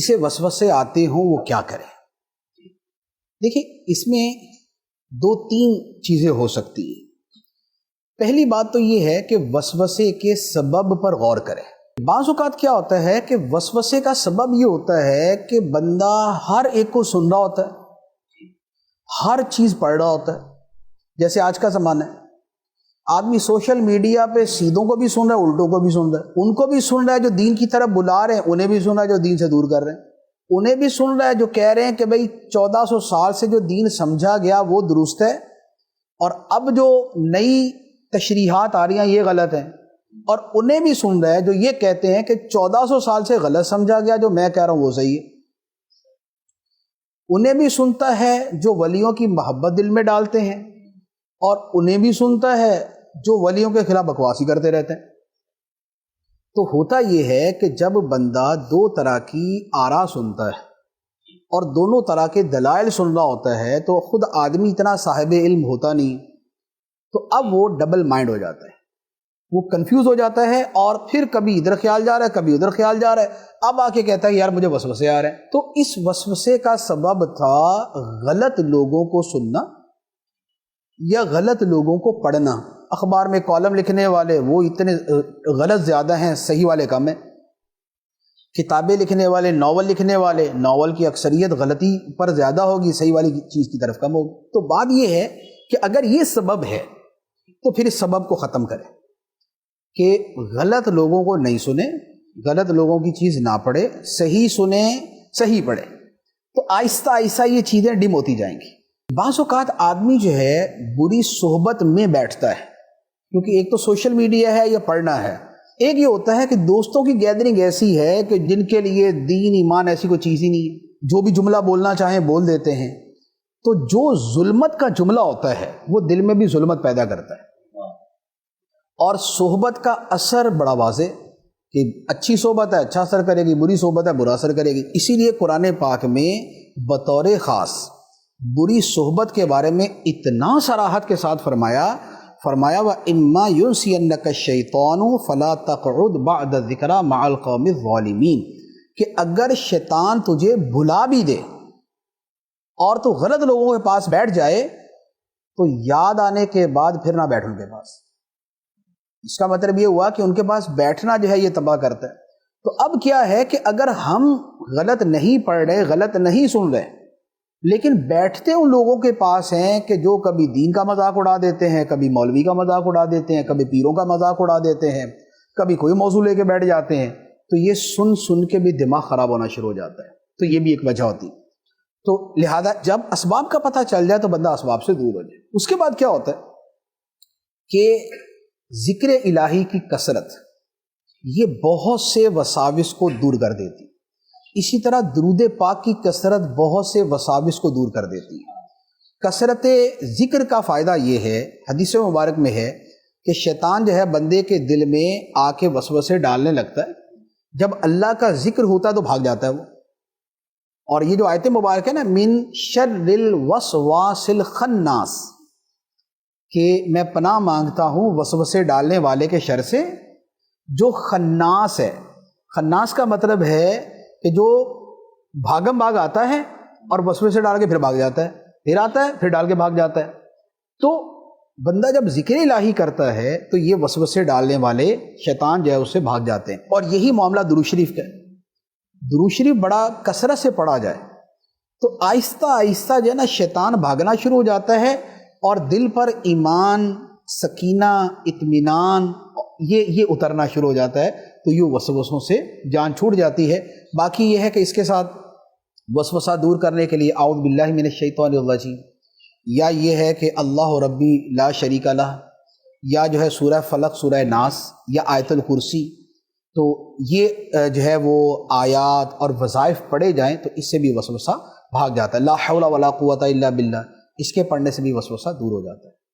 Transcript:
اسے وسوسے آتے ہوں وہ کیا کرے؟ دیکھیں اس میں دو تین چیزیں ہو سکتی ہیں۔ پہلی بات تو یہ ہے کہ وسوسے کے سبب پر غور کریں۔ بعض اوقات کیا ہوتا ہے کہ وسوسے کا سبب یہ ہوتا ہے کہ بندہ ہر ایک کو سن رہا ہوتا ہے، ہر چیز پڑھ رہا ہوتا ہے۔ جیسے آج کا زمانہ ہے، آدمی سوشل میڈیا پہ سیدھوں کو بھی سن رہا ہے، الٹوں کو بھی سن رہا ہے، ان کو بھی سن رہا ہے جو دین کی طرف بلا رہے ہیں، انہیں بھی سن رہا ہے جو دین سے دور کر رہے ہیں، انہیں بھی سن رہا ہے جو کہہ رہے ہیں کہ بھئی 1400 سال سے جو دین سمجھا گیا وہ درست ہے، اور اب جو نئی تشریحات آ رہی ہیں یہ غلط ہیں، اور انہیں بھی سن رہا ہے جو یہ کہتے ہیں کہ 1400 سال سے غلط سمجھا گیا، جو میں کہہ رہا ہوں وہ صحیح ہے۔ انہیں بھی سنتا ہے جو ولیوں کی محبت دل میں ڈالتے ہیں، اور انہیں بھی سنتا ہے جو ولیوں کے خلاف بکواسی کرتے رہتے ہیں۔ تو ہوتا یہ ہے کہ جب بندہ دو طرح کی آراء سنتا ہے اور دونوں طرح کے دلائل سن رہا ہوتا ہے تو خود آدمی اتنا صاحب علم ہوتا نہیں، تو اب وہ ڈبل مائنڈ ہو جاتا ہے، وہ کنفیوز ہو جاتا ہے، اور پھر کبھی ادھر خیال جا رہا ہے کبھی ادھر خیال جا رہا ہے، اب آ کے کہتا ہے یار مجھے وسوسے آ رہے ہیں۔ تو اس وسوسے کا سبب تھا غلط لوگوں کو سننا یا غلط لوگوں کو پڑھنا۔ اخبار میں کالم لکھنے والے وہ اتنے غلط زیادہ ہیں، صحیح والے کم ہیں۔ کتابیں لکھنے والے، ناول لکھنے والے، ناول کی اکثریت غلطی پر زیادہ ہوگی، صحیح والی چیز کی طرف کم ہوگی۔ تو بات یہ ہے کہ اگر یہ سبب ہے تو پھر اس سبب کو ختم کریں کہ غلط لوگوں کو نہیں سنیں، غلط لوگوں کی چیز نہ پڑھے، صحیح سنیں، صحیح پڑھے، تو آہستہ آہستہ یہ چیزیں ڈم ہوتی جائیں گی۔ بعض اوقات آدمی جو ہے بری صحبت میں بیٹھتا ہے، کیونکہ ایک تو سوشل میڈیا ہے یا پڑھنا ہے، ایک یہ ہوتا ہے کہ دوستوں کی گیدرنگ ایسی ہے کہ جن کے لیے دین ایمان ایسی کوئی چیز ہی نہیں ہے، جو بھی جملہ بولنا چاہیں بول دیتے ہیں، تو جو ظلمت کا جملہ ہوتا ہے وہ دل میں بھی ظلمت پیدا کرتا ہے۔ اور صحبت کا اثر بڑا واضح کہ اچھی صحبت ہے اچھا اثر کرے گی، بری صحبت ہے برا اثر کرے گی۔ اسی لیے قرآن پاک میں بطور خاص بری صحبت کے بارے میں اتنا صراحت کے ساتھ فرمایا وَإِمَّا يُنْسِيَنَّكَ الشَّيْطَانُ فَلَا تَقْعُدْ بَعْدَ الذِّكْرَىٰ مَعَ الْقَوْمِ الظَّالِمِينَ، کہ اگر شیطان تجھے بھلا بھی دے اور تو غلط لوگوں کے پاس بیٹھ جائے تو یاد آنے کے بعد پھر نہ بیٹھ ان کے پاس۔ اس کا مطلب یہ ہوا کہ ان کے پاس بیٹھنا جو ہے یہ تباہ کرتا ہے۔ تو اب کیا ہے کہ اگر ہم غلط نہیں پڑھ رہے، غلط نہیں سن رہے، لیکن بیٹھتے ان لوگوں کے پاس ہیں کہ جو کبھی دین کا مذاق اڑا دیتے ہیں، کبھی مولوی کا مذاق اڑا دیتے ہیں، کبھی پیروں کا مذاق اڑا دیتے ہیں، کبھی کوئی موضوع لے کے بیٹھ جاتے ہیں، تو یہ سن سن کے بھی دماغ خراب ہونا شروع ہو جاتا ہے۔ تو یہ بھی ایک وجہ ہوتی ہے۔ تو لہذا جب اسباب کا پتہ چل جائے تو بندہ اسباب سے دور ہو جائے۔ اس کے بعد کیا ہوتا ہے کہ ذکر الہی کی کثرت یہ بہت سے وساوس کو دور کر دیتی، اسی طرح درود پاک کی کثرت بہت سے وساوس کو دور کر دیتی ہے۔ کثرت ذکر کا فائدہ یہ ہے، حدیث مبارک میں ہے کہ شیطان جو ہے بندے کے دل میں آ کے وسوسے ڈالنے لگتا ہے، جب اللہ کا ذکر ہوتا ہے تو بھاگ جاتا ہے وہ۔ اور یہ جو آیت مبارک ہے نا، من شر الوسواس الخناس، کہ میں پناہ مانگتا ہوں وسوسے ڈالنے والے کے شر سے جو خناس ہے۔ خناس کا مطلب ہے کہ جو بھاگم بھاگ آتا ہے اور وسوسے ڈال کے پھر بھاگ جاتا ہے، پھر آتا ہے پھر ڈال کے بھاگ جاتا ہے۔ تو بندہ جب ذکر الہی کرتا ہے تو یہ وسوسے ڈالنے والے شیطان جو ہے اس سے بھاگ جاتے ہیں۔ اور یہی معاملہ درود شریف کا ہے۔ درود شریف بڑا کثرت سے پڑھا جائے تو آہستہ آہستہ جو ہے نا شیطان بھاگنا شروع ہو جاتا ہے، اور دل پر ایمان، سکینہ، اطمینان یہ اترنا شروع ہو جاتا ہے، تو یہ وسوسوں سے جان چھوٹ جاتی ہے۔ باقی یہ ہے کہ اس کے ساتھ وسوسہ دور کرنے کے لیے اعوذ باللہ من الشیطان الرجیم، یا یہ ہے کہ اللہ ربی لا شریک لہ، یا جو ہے سورہ فلق، سورہ ناس، یا آیت الکرسی، تو یہ جو ہے وہ آیات اور وظائف پڑھے جائیں تو اس سے بھی وسوسہ بھاگ جاتا ہے۔ لا حول ولا قوت الا باللہ، اس کے پڑھنے سے بھی وسوسہ دور ہو جاتا ہے۔